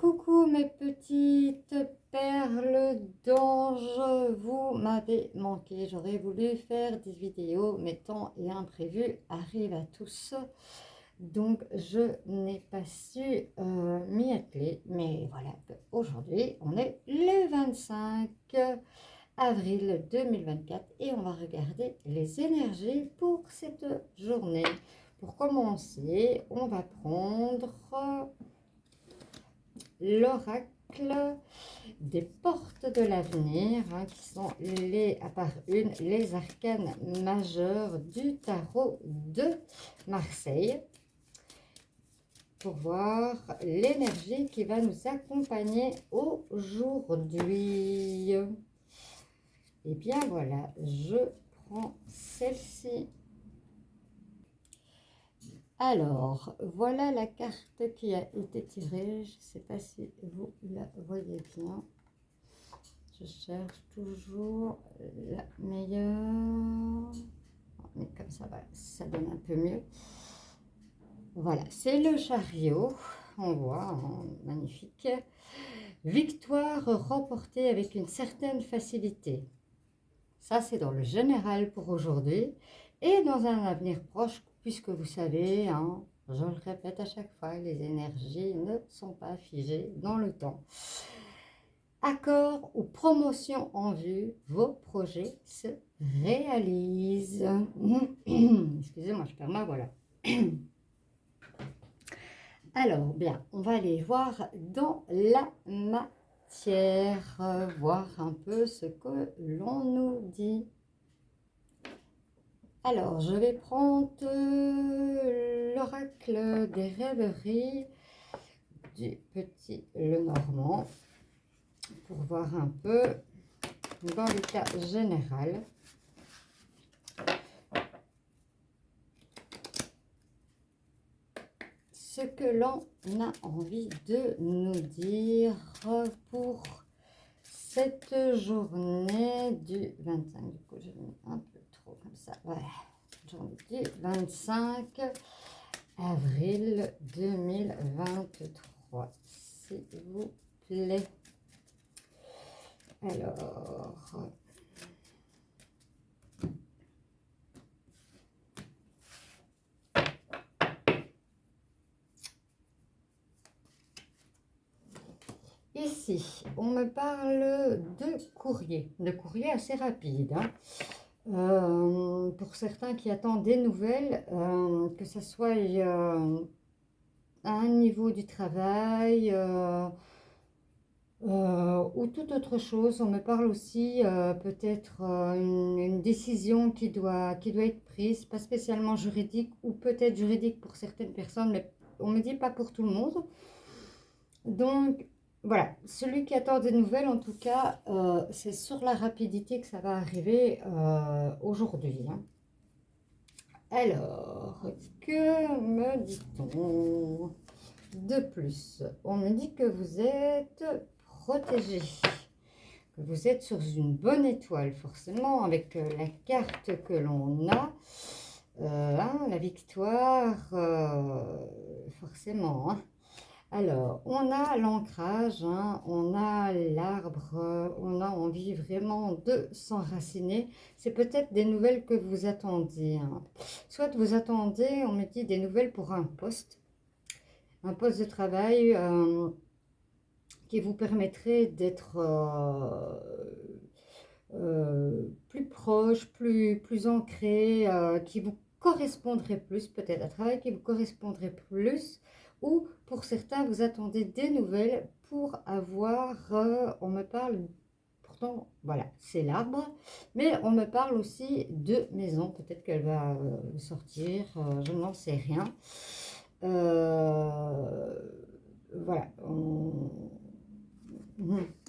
Coucou mes petites perles d'ange, vous m'avez manqué, j'aurais voulu faire des vidéos, mais temps et imprévus arrivent à tous, donc je n'ai pas su m'y atteler, mais voilà, aujourd'hui on est le 25 avril 2024 et on va regarder les énergies pour cette journée. Pour commencer, on va prendre l'oracle des portes de l'avenir, qui sont à part une, les arcanes majeures du tarot de Marseille, pour voir l'énergie qui va nous accompagner aujourd'hui. Et bien voilà, je prends celle-ci. Alors, voilà la carte qui a été tirée. Je ne sais pas si vous la voyez bien. Je cherche toujours la meilleure. Mais comme ça, voilà, ça donne un peu mieux. Voilà, c'est le chariot. On voit, hein, magnifique. Victoire remportée avec une certaine facilité. Ça, c'est dans le général pour aujourd'hui. Et dans un avenir proche, puisque vous savez, hein, je le répète à chaque fois, les énergies ne sont pas figées dans le temps. Accord ou promotion en vue, vos projets se réalisent. Excusez-moi, je perds ma voix là. Alors, bien, on va aller voir dans la matière, voir un peu ce que l'on nous dit. Alors, je vais prendre l'oracle des rêveries du petit Lenormand pour voir un peu dans l'état général. Ce que l'on a envie de nous dire pour cette journée du 25. Du coup, j'ai mis un peu trop comme ça. Voilà. Journée du 25 avril 2023, s'il vous plaît. Alors, ici, on me parle de courrier assez rapide, hein. Pour certains qui attendent des nouvelles, que ce soit à un niveau du travail ou toute autre chose. On me parle aussi peut-être une décision qui doit être prise, pas spécialement juridique, ou peut-être juridique pour certaines personnes, mais on me dit pas pour tout le monde. Donc voilà, celui qui attend des nouvelles, en tout cas, c'est sur la rapidité que ça va arriver aujourd'hui, hein. Alors, que me dit-on de plus? On me dit que vous êtes protégé, que vous êtes sur une bonne étoile, forcément, avec la carte que l'on a, hein, la victoire, forcément, hein. Alors, on a l'ancrage, hein, on a l'arbre, on a envie vraiment de s'enraciner. C'est peut-être des nouvelles que vous attendiez, hein. Soit vous attendez, on me dit, des nouvelles pour un poste de travail qui vous permettrait d'être plus proche, plus ancré, qui vous correspondrait plus, peut-être un travail qui vous correspondrait plus, ou pour certains, vous attendez des nouvelles pour avoir, on me parle, pourtant, voilà, c'est l'arbre, mais on me parle aussi de maison, peut-être qu'elle va sortir, je n'en sais rien. Voilà,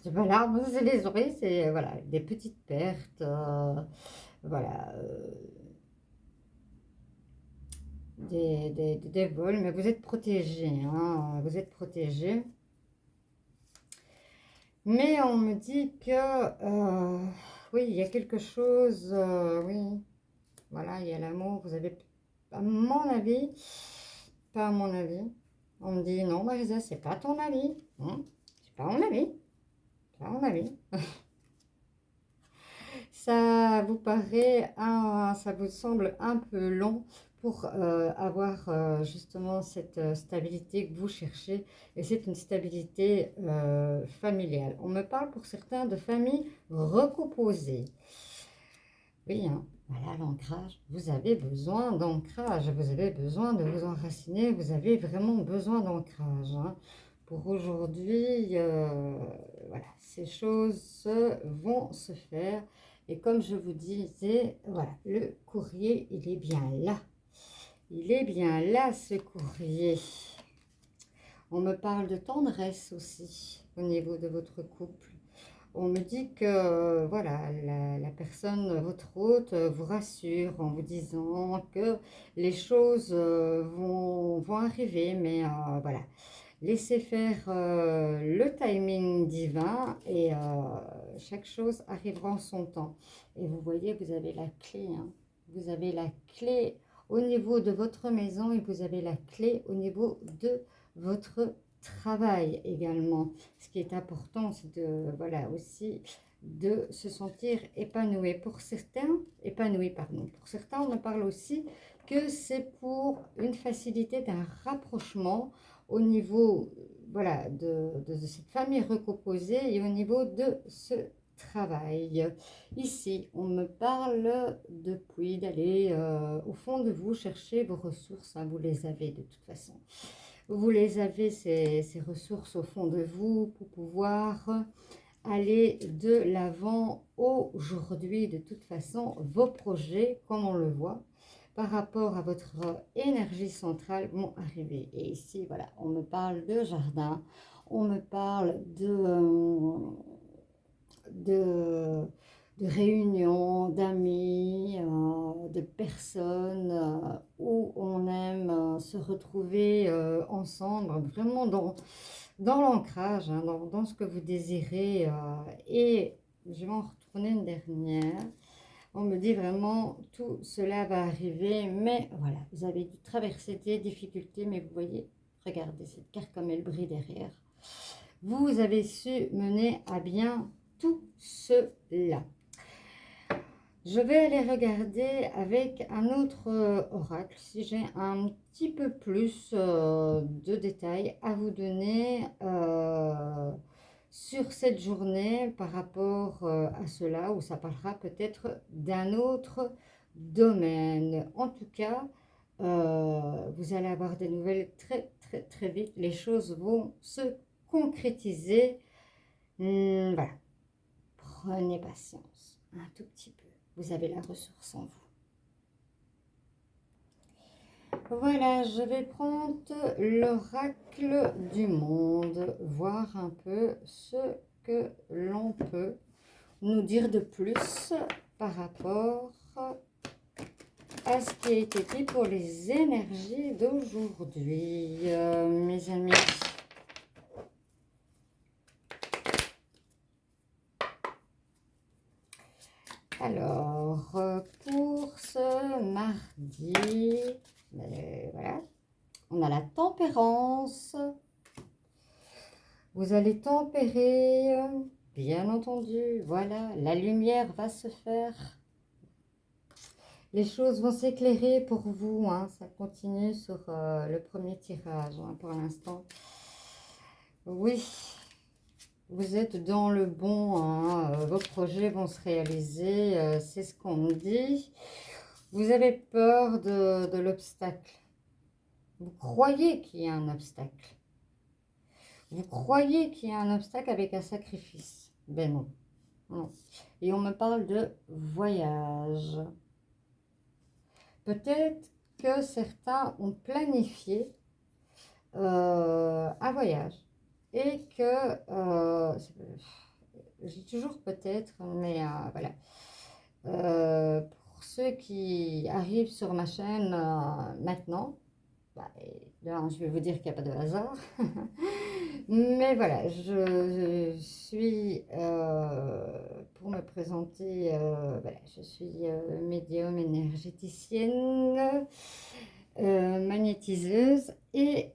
c'est pas l'arbre, c'est les oreilles, c'est voilà, des petites pertes, voilà, des vols, mais vous êtes protégé, hein, vous êtes protégé. Mais on me dit que, oui, il y a quelque chose, oui, voilà, il y a l'amour, vous avez, à mon avis, pas à mon avis, On me dit, non, Marisa, c'est pas ton avis. Hein, c'est pas mon avis. C'est pas mon avis. Ça vous paraît, ça vous semble un peu long pour avoir justement cette stabilité que vous cherchez. Et c'est une stabilité familiale. On me parle pour certains de famille recomposée. Oui, hein, voilà l'ancrage. Vous avez besoin d'ancrage. Vous avez besoin de vous enraciner. Vous avez vraiment besoin d'ancrage. Hein. Pour aujourd'hui, voilà, ces choses vont se faire. Et comme je vous disais, voilà, le courrier, il est bien là. Il est bien là, ce courrier. On me parle de tendresse aussi au niveau de votre couple. On me dit que voilà, la personne, votre hôte, vous rassure en vous disant que les choses vont arriver, mais voilà, laissez faire le timing divin et chaque chose arrivera en son temps. Et vous voyez, vous avez la clé, hein. Vous avez la clé au niveau de votre maison et vous avez la clé au niveau de votre travail également. Ce qui est important, c'est de, voilà, aussi de se sentir épanoui. Pour certains, pour certains, on en parle aussi que c'est pour une facilité d'un rapprochement au niveau, voilà, de cette famille recomposée et au niveau de ce travail. Ici, on me parle depuis d'aller au fond de vous chercher vos ressources, hein, vous les avez de toute façon. Vous les avez, ces ressources au fond de vous pour pouvoir aller de l'avant aujourd'hui. De toute façon, vos projets, comme on le voit, par rapport à votre énergie centrale, vont arriver. Et ici, voilà, on me parle de jardin, on me parle de réunions, d'amis, de personnes où on aime se retrouver ensemble, vraiment dans l'ancrage, hein, dans ce que vous désirez. Et je vais en retourner une dernière. On me dit vraiment, tout cela va arriver, mais voilà, vous avez dû traverser des difficultés, mais vous voyez, regardez cette carte comme elle brille derrière. Vous avez su mener à bien tout cela. Je vais aller regarder avec un autre oracle si j'ai un petit peu plus de détails à vous donner sur cette journée par rapport à cela, où ça parlera peut-être d'un autre domaine. En tout cas, vous allez avoir des nouvelles très vite. Les choses vont se concrétiser. Voilà. Prenez patience un tout petit peu. Vous avez la ressource en vous. Voilà, je vais prendre l'oracle du monde, voir un peu ce que l'on peut nous dire de plus par rapport à ce qui a été dit pour les énergies d'aujourd'hui, mes amis. Alors, pour ce mardi, voilà, on a la tempérance. Vous allez tempérer, bien entendu. Voilà, la lumière va se faire. Les choses vont s'éclairer pour vous. Hein, ça continue sur le premier tirage pour l'instant. Oui. Vous êtes dans le bon, hein, vos projets vont se réaliser, c'est ce qu'on me dit. Vous avez peur de l'obstacle. Vous croyez qu'il y a un obstacle. Vous croyez qu'il y a un obstacle avec un sacrifice. Ben non. Non. Et on me parle de voyage. Peut-être que certains ont planifié un voyage. Et que, j'ai toujours peut-être, mais voilà. Pour ceux qui arrivent sur ma chaîne maintenant, bah, je vais vous dire qu'il n'y a pas de hasard. Mais voilà, je suis, pour me présenter, voilà, je suis médium énergéticienne. magnétiseuse. Et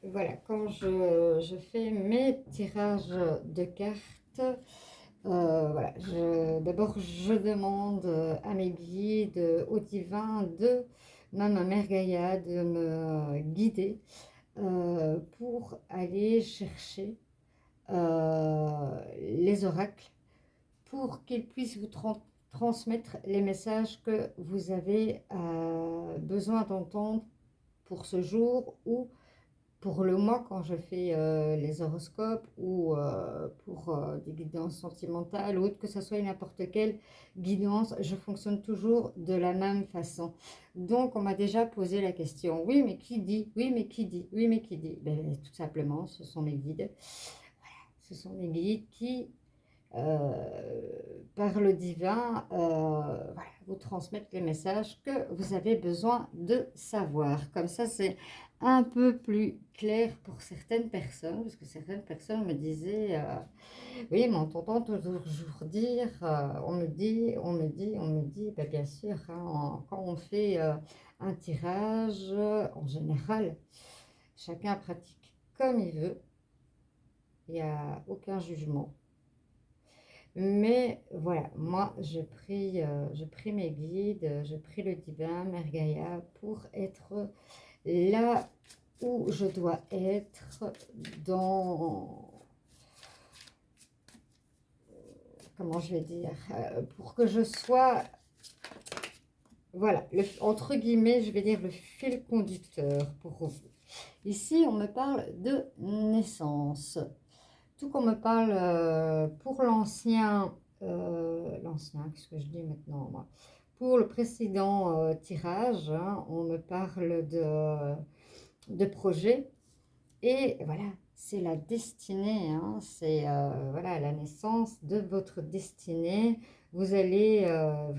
voilà, quand je fais mes tirages de cartes, voilà, d'abord je demande à mes guides, au divin, de même à Mère Gaïa, de me guider pour aller chercher les oracles pour qu'ils puissent vous transmettre les messages que vous avez besoin d'entendre pour ce jour ou pour le mois quand je fais les horoscopes ou pour des guidances sentimentales ou autre, que ce soit n'importe quelle guidance, je fonctionne toujours de la même façon. Donc on m'a déjà posé la question, oui mais qui dit, oui mais qui dit, oui mais qui dit, ben, tout simplement ce sont mes guides, ce sont mes guides qui par le divin, voilà, vous transmettre les messages que vous avez besoin de savoir. Comme ça, c'est un peu plus clair pour certaines personnes, parce que certaines personnes me disaient, oui, mais on t'entend toujours dire, on me dit, on me dit, on me dit, ben, bien sûr, hein, quand on fait un tirage, en général, chacun pratique comme il veut, il n'y a aucun jugement. Mais voilà, moi, je prie mes guides, je prie le divin, Mère Gaïa, pour être là où je dois être dans, comment je vais dire, pour que je sois, voilà, entre guillemets, je vais dire le fil conducteur pour vous. Ici, on me parle de naissance. Tout qu'on me parle pour l'ancien, qu'est-ce que je dis maintenant moi? Pour le précédent tirage, hein, on me parle de projet. Et voilà, c'est la destinée, hein, c'est voilà, la naissance de votre destinée. Vous allez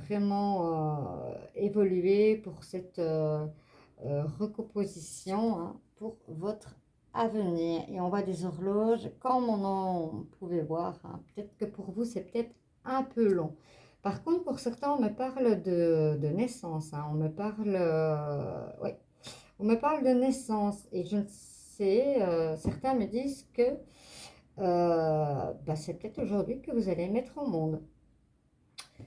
vraiment évoluer pour cette recomposition, hein, pour votre avenir. Et on voit des horloges, comme on en pouvait voir, hein. Peut-être que pour vous, c'est peut-être un peu long. Par contre, pour certains, on me parle de naissance, hein. On me parle, ouais, on me parle de naissance. Et je ne sais, certains me disent que bah, c'est peut-être aujourd'hui que vous allez mettre au monde.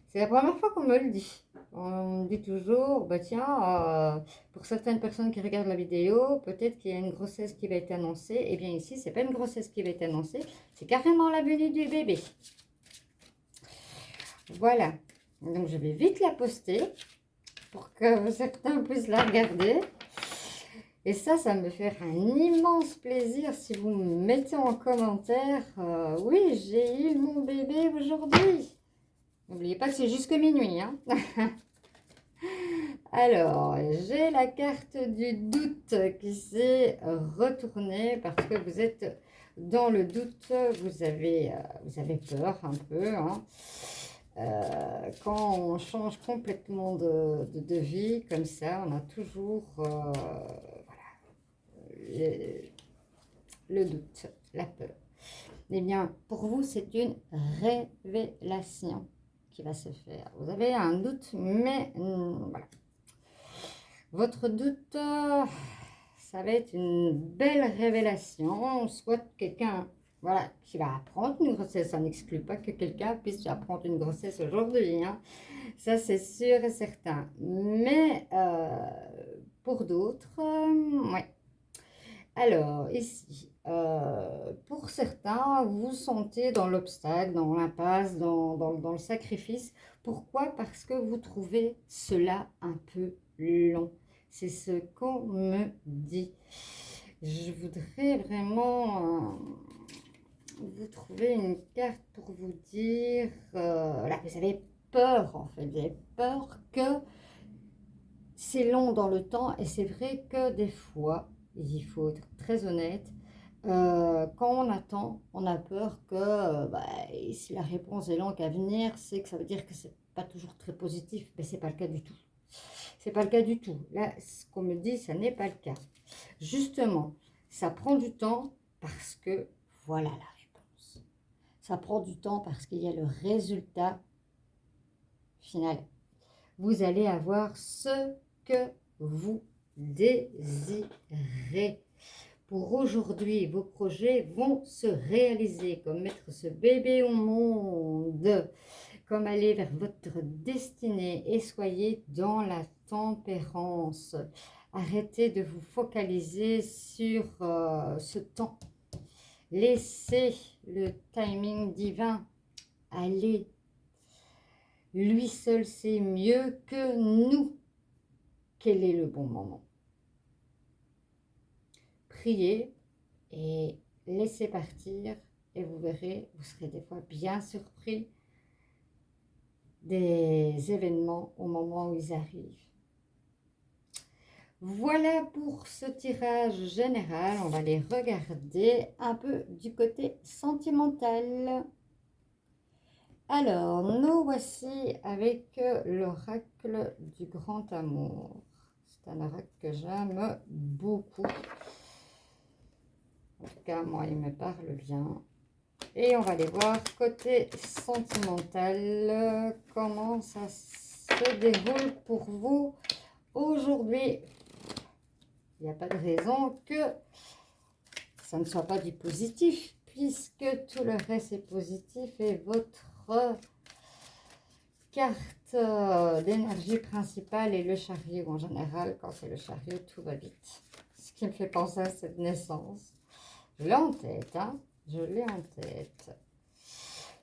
C'est la première fois qu'on me le dit. On me dit toujours, bah tiens, pour certaines personnes qui regardent la vidéo, peut-être qu'il y a une grossesse qui va être annoncée. Eh bien ici, c'est pas une grossesse qui va être annoncée, c'est carrément la venue du bébé. Voilà. Donc je vais vite la poster pour que certains puissent la regarder. Et ça me fait un immense plaisir si vous me mettez en commentaire, oui, j'ai eu mon bébé aujourd'hui. N'oubliez pas que c'est jusque minuit, hein. Alors, j'ai la carte du doute qui s'est retournée parce que vous êtes dans le doute, vous avez peur un peu, hein. Quand on change complètement de vie comme ça, on a toujours le doute, la peur. Eh bien, pour vous, c'est une révélation qui va se faire. Vous avez un doute, mais voilà. Votre doute, ça va être une belle révélation. Soit quelqu'un, voilà, qui va apprendre une grossesse. Ça n'exclut pas que quelqu'un puisse apprendre une grossesse aujourd'hui, hein. Ça, c'est sûr et certain. Mais pour d'autres, ouais. Alors, ici, pour certains, vous vous sentez dans l'obstacle, dans l'impasse, dans le sacrifice. Pourquoi? Parce que vous trouvez cela un peu long. C'est ce qu'on me dit. Je voudrais vraiment vous trouver une carte pour vous dire, voilà, vous avez peur en fait, vous avez peur que c'est long dans le temps et c'est vrai que des fois, il faut être très honnête, quand on attend, on a peur que bah, si la réponse est longue à venir, c'est que ça veut dire que c'est pas toujours très positif, mais c'est pas le cas du tout. C'est pas le cas du tout. Là, ce qu'on me dit, ça n'est pas le cas. Justement, ça prend du temps parce que voilà la réponse. Ça prend du temps parce qu'il y a le résultat final. Vous allez avoir ce que vous désirez. Pour aujourd'hui, vos projets vont se réaliser, comme mettre ce bébé au monde, comme aller vers votre destinée, et soyez dans la tempérance. Arrêtez de vous focaliser sur ce temps. Laissez le timing divin aller. Lui seul sait mieux que nous quel est le bon moment. Priez et laissez partir et vous verrez, vous serez des fois bien surpris des événements au moment où ils arrivent. Voilà pour ce tirage général. On va les regarder un peu du côté sentimental. Alors, nous voici avec l'oracle du grand amour. C'est un oracle que j'aime beaucoup. En tout cas, moi, il me parle bien. Et on va aller voir côté sentimental, comment ça se déroule pour vous aujourd'hui. Il n'y a pas de raison que ça ne soit pas du positif, puisque tout le reste est positif et votre carte d'énergie principale est le chariot. En général, quand c'est le chariot, tout va vite. Ce qui me fait penser à cette naissance. Je l'ai en tête, hein. Je l'ai en tête.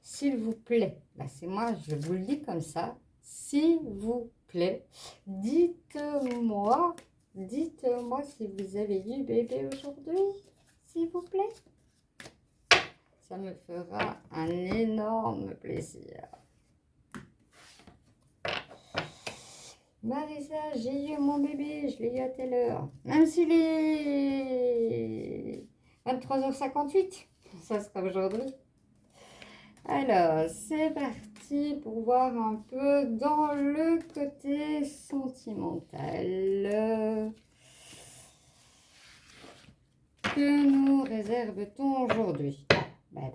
S'il vous plaît, là c'est moi, je vous le dis comme ça. S'il vous plaît, dites-moi si vous avez eu bébé aujourd'hui, s'il vous plaît. Ça me fera un énorme plaisir. Marisa, j'ai eu mon bébé, je l'ai eu à telle heure. Même s'il est 23h58, ça sera aujourd'hui. Alors, c'est parti pour voir un peu dans le côté sentimental. Que nous réserve-t-on aujourd'hui?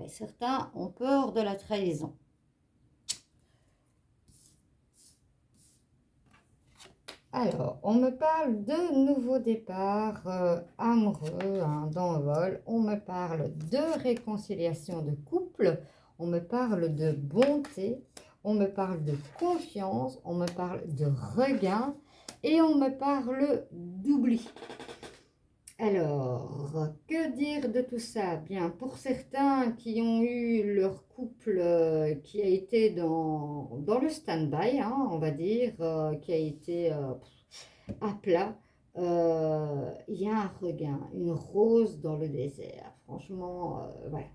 Certains ont peur de la trahison. Alors, on me parle de nouveau départ amoureux d'envol. On me parle de réconciliation de couple. On me parle de bonté. On me parle de confiance. On me parle de regain. Et on me parle d'oubli. Alors, que dire de tout ça? Bien, pour certains qui ont eu leur couple qui a été dans le stand-by, hein, on va dire, qui a été à plat, il y a un regain, une rose dans le désert. Franchement, voilà.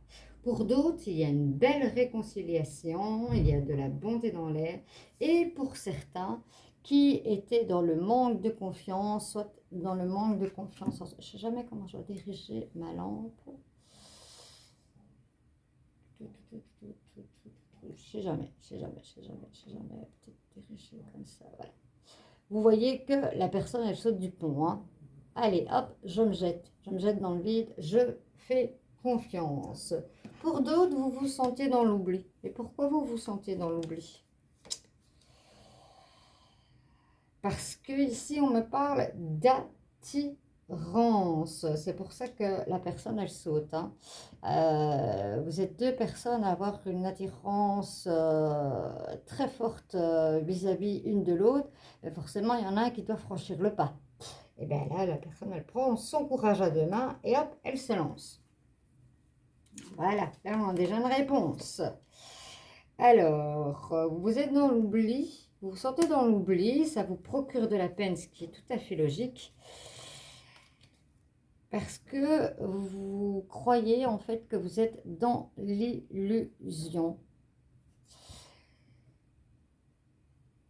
Pour d'autres, il y a une belle réconciliation, il y a de la bonté dans l'air. Et pour certains qui étaient dans le manque de confiance, soit dans le manque de confiance. Je ne sais jamais comment je dois diriger ma lampe. Je ne sais jamais. Peut-être diriger comme ça, voilà. Vous voyez que la personne, elle saute du pont. Hein. Allez, hop, je me jette dans le vide, je fais confiance. Pour d'autres, vous vous sentez dans l'oubli. Et pourquoi vous vous sentez dans l'oubli? Parce que ici, on me parle d'attirance. C'est pour ça que la personne, elle saute. Hein. Vous êtes deux personnes à avoir une attirance très forte vis-à-vis une de l'autre. Forcément, il y en a un qui doit franchir le pas. Et bien là, la personne, elle prend son courage à deux mains et hop, elle se lance. Voilà, là, on a déjà une réponse. Alors, vous êtes dans l'oubli. Vous vous sentez dans l'oubli, ça vous procure de la peine, ce qui est tout à fait logique. Parce que vous croyez en fait que vous êtes dans l'illusion.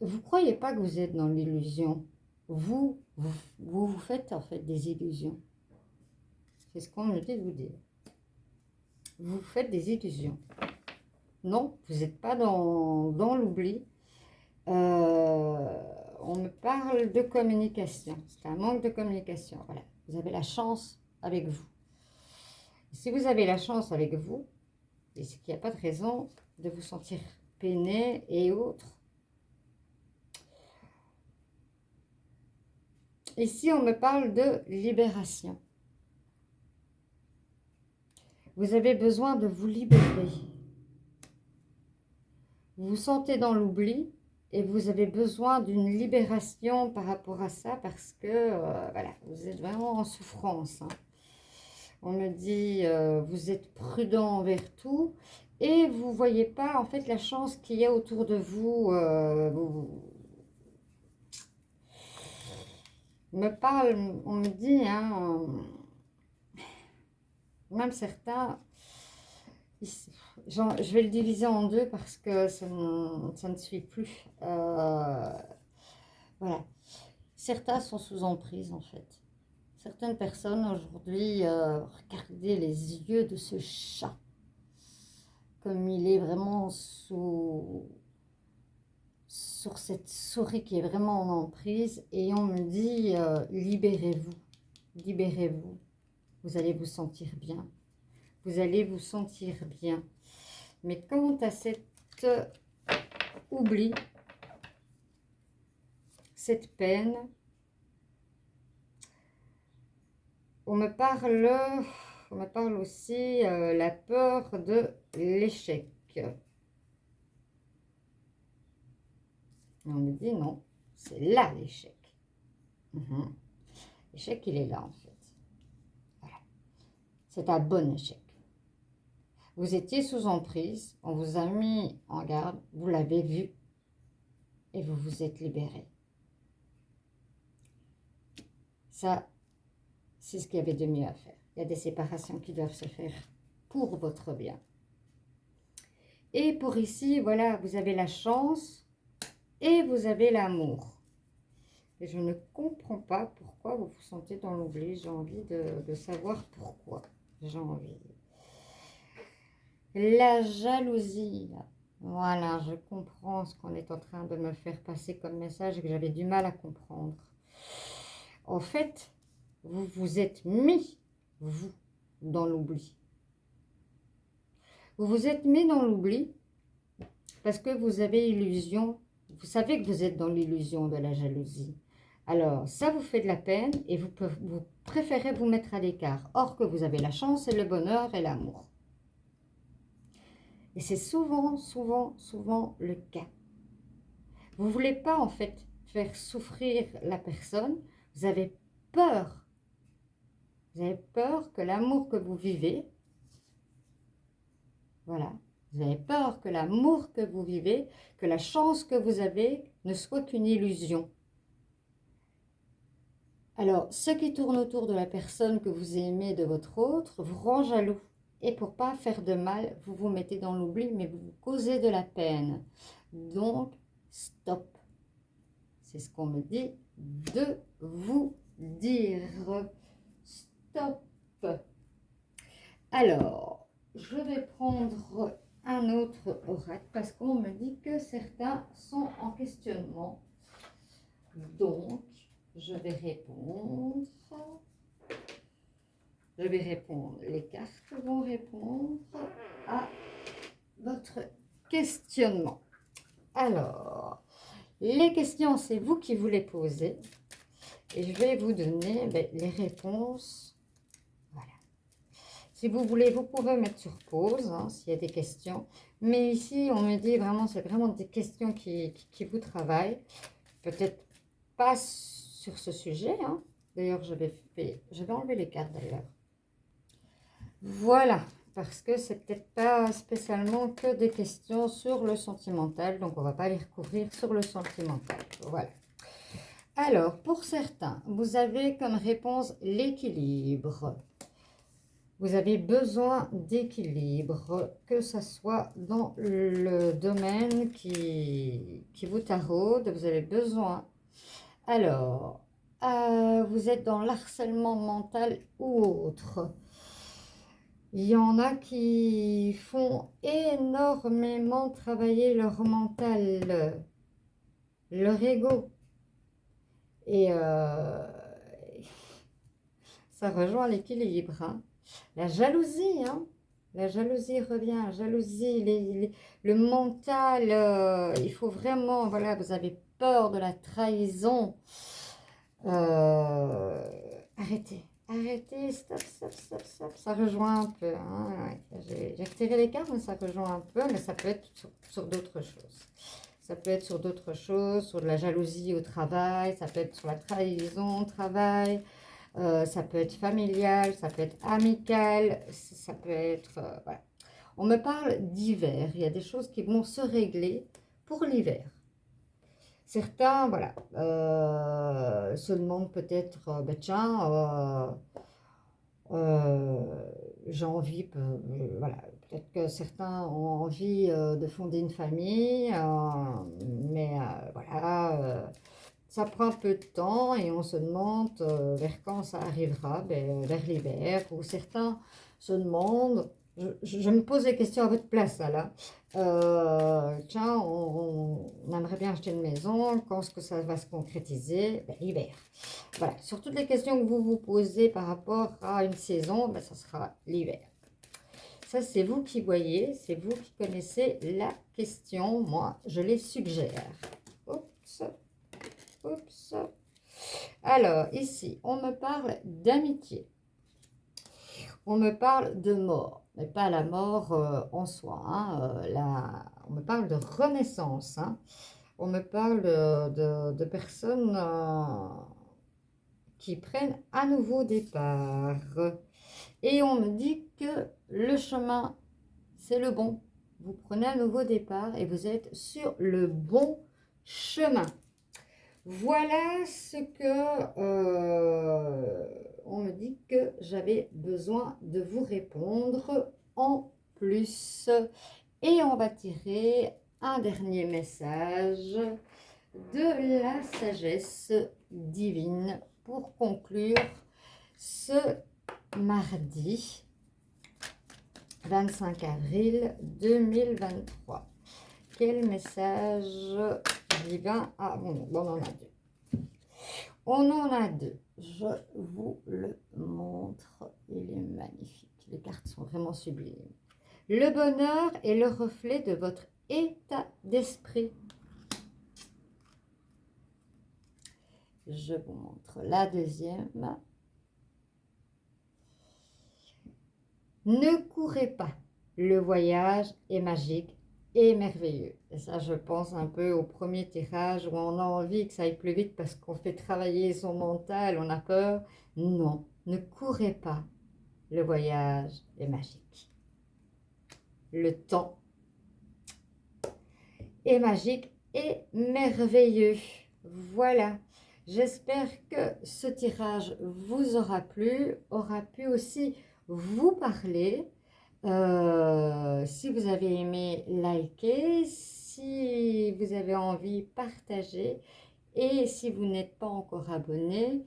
Vous ne croyez pas que vous êtes dans l'illusion. Vous faites en fait des illusions. C'est ce qu'on me dit de vous dire. Vous faites des illusions. Non, vous n'êtes pas dans l'oubli. On me parle de communication. C'est un manque de communication. Voilà. Vous avez la chance avec vous. Si vous avez la chance avec vous, c'est qu'il n'y a pas de raison de vous sentir peiné et autres. Ici, on me parle de libération. Vous avez besoin de vous libérer. Vous vous sentez dans l'oubli et vous avez besoin d'une libération par rapport à ça parce que, voilà, vous êtes vraiment en souffrance. Hein. On me dit, vous êtes prudent envers tout et vous ne voyez pas, en fait, la chance qu'il y a autour de vous. On me parle, on me dit, hein, même certains... Je vais le diviser en deux parce que ça ne suit plus. Voilà. Certains sont sous emprise en fait. Certaines personnes aujourd'hui, regardez les yeux de ce chat. Comme il est vraiment sur cette souris qui est vraiment en emprise. Et on me dit, libérez-vous. Libérez-vous. Vous allez vous sentir bien. Vous allez vous sentir bien. Mais quant à cet oubli, cette peine, on me parle aussi la peur de l'échec. On me dit non, c'est là l'échec. L'échec, il est là en fait. Voilà. C'est un bon échec. Vous étiez sous emprise, on vous a mis en garde, vous l'avez vu et vous vous êtes libéré. Ça, c'est ce qu'il y avait de mieux à faire. Il y a des séparations qui doivent se faire pour votre bien. Et pour ici, voilà, vous avez la chance et vous avez l'amour. Et je ne comprends pas pourquoi vous vous sentez dans l'oubli. J'ai envie de savoir pourquoi. J'ai envie. La jalousie, là. Voilà, je comprends ce qu'on est en train de me faire passer comme message et que j'avais du mal à comprendre. En fait, vous vous êtes mis, vous, dans l'oubli. Vous vous êtes mis dans l'oubli parce que vous avez illusion. Vous savez que vous êtes dans l'illusion de la jalousie. Alors, ça vous fait de la peine et vous préférez vous mettre à l'écart. Or que vous avez la chance et le bonheur et l'amour. Et c'est souvent, souvent, souvent le cas. Vous ne voulez pas en fait faire souffrir la personne. Vous avez peur. Vous avez peur que l'amour que vous vivez, voilà, vous avez peur que l'amour que vous vivez, que la chance que vous avez ne soit qu'une illusion. Alors, ce qui tourne autour de la personne que vous aimez de votre autre vous rend jaloux. Et pour pas faire de mal, vous vous mettez dans l'oubli, mais vous vous causez de la peine. Donc, stop. C'est ce qu'on me dit de vous dire. Stop. Alors, je vais prendre un autre oracle parce qu'on me dit que certains sont en questionnement. Donc, je vais répondre. Les cartes vont répondre à votre questionnement. Alors, les questions, c'est vous qui vous les posez. Et je vais vous donner les réponses. Voilà. Si vous voulez, vous pouvez mettre sur pause hein, s'il y a des questions. Mais ici, on me dit vraiment, c'est vraiment des questions qui vous travaillent. Peut-être pas sur ce sujet. Hein. D'ailleurs, je vais enlever les cartes d'ailleurs. Voilà, parce que c'est peut-être pas spécialement que des questions sur le sentimental, donc on va pas les recouvrir sur le sentimental. Voilà. Alors, pour certains, vous avez comme réponse l'équilibre. Vous avez besoin d'équilibre, que ce soit dans le domaine qui vous taraude, vous avez besoin. Alors, vous êtes dans l'harcèlement mental ou autre. Il y en a qui font énormément travailler leur mental, leur ego. Et ça rejoint l'équilibre. Hein. La jalousie, hein. La jalousie revient. Jalousie, le mental, il faut vraiment, voilà, vous avez peur de la trahison. Arrêtez, arrêtez, stop, stop, stop, stop. Ça rejoint un peu. Hein, ouais. J'ai retiré les cartes, mais ça rejoint un peu. Mais ça peut être sur d'autres choses. Ça peut être sur d'autres choses, sur de la jalousie au travail. Ça peut être sur la trahison au travail. Ça peut être familial, ça peut être amical. Ça peut être... voilà. On me parle d'hiver. Il y a des choses qui vont se régler pour l'hiver. Certains, voilà, se demandent peut-être, ben tiens, j'ai envie, voilà, peut-être que certains ont envie de fonder une famille, mais voilà, ça prend un peu de temps et on se demande vers quand ça arrivera, ben, vers l'hiver, ou certains se demandent, je me pose des questions à votre place là. Tiens, on aimerait bien acheter une maison, quand est-ce que ça va se concrétiser? Ben, l'hiver. Voilà, sur toutes les questions que vous vous posez par rapport à une saison, ben, ça sera l'hiver. Ça, c'est vous qui voyez, c'est vous qui connaissez la question. Moi, je les suggère. Oups, oups. Alors, ici, on me parle d'amitié. On me parle de mort, mais pas la mort en soi. Hein, on me parle de renaissance. Hein. On me parle de personnes qui prennent à nouveau départ. Et on me dit que le chemin, c'est le bon. Vous prenez un nouveau départ et vous êtes sur le bon chemin. Voilà ce que on me dit que j'avais besoin de vous répondre en plus. Et on va tirer un dernier message de la sagesse divine pour conclure ce mardi 25 avril 2023. Quel message divin? Ah, bon, on en a deux. On en a deux. Je vous le montre. Il est magnifique. Les cartes sont vraiment sublimes. Le bonheur est le reflet de votre état d'esprit. Je vous montre la deuxième. Ne courez pas. Le voyage est magique et merveilleux. Et ça, je pense un peu au premier tirage où on a envie que ça aille plus vite parce qu'on fait travailler son mental, on a peur. Non, ne courez pas. Le voyage est magique. Le temps est magique et merveilleux. Voilà. J'espère que ce tirage vous aura pu aussi vous parler. Si vous avez aimé, likez. Si vous avez envie, partagez. Et si vous n'êtes pas encore abonné,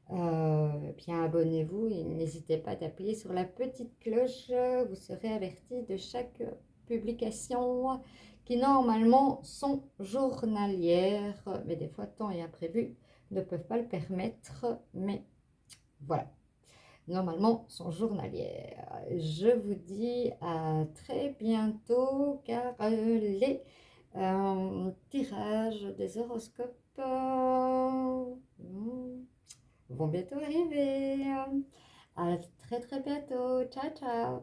bien abonnez-vous et n'hésitez pas d'appuyer sur la petite cloche. Vous serez averti de chaque publication qui normalement sont journalières. Mais des fois, temps et imprévu ne peuvent pas le permettre. Mais voilà. Normalement sont journalières. Je vous dis à très bientôt car les tirages des horoscopes vont bientôt arriver. À très bientôt. Ciao, ciao.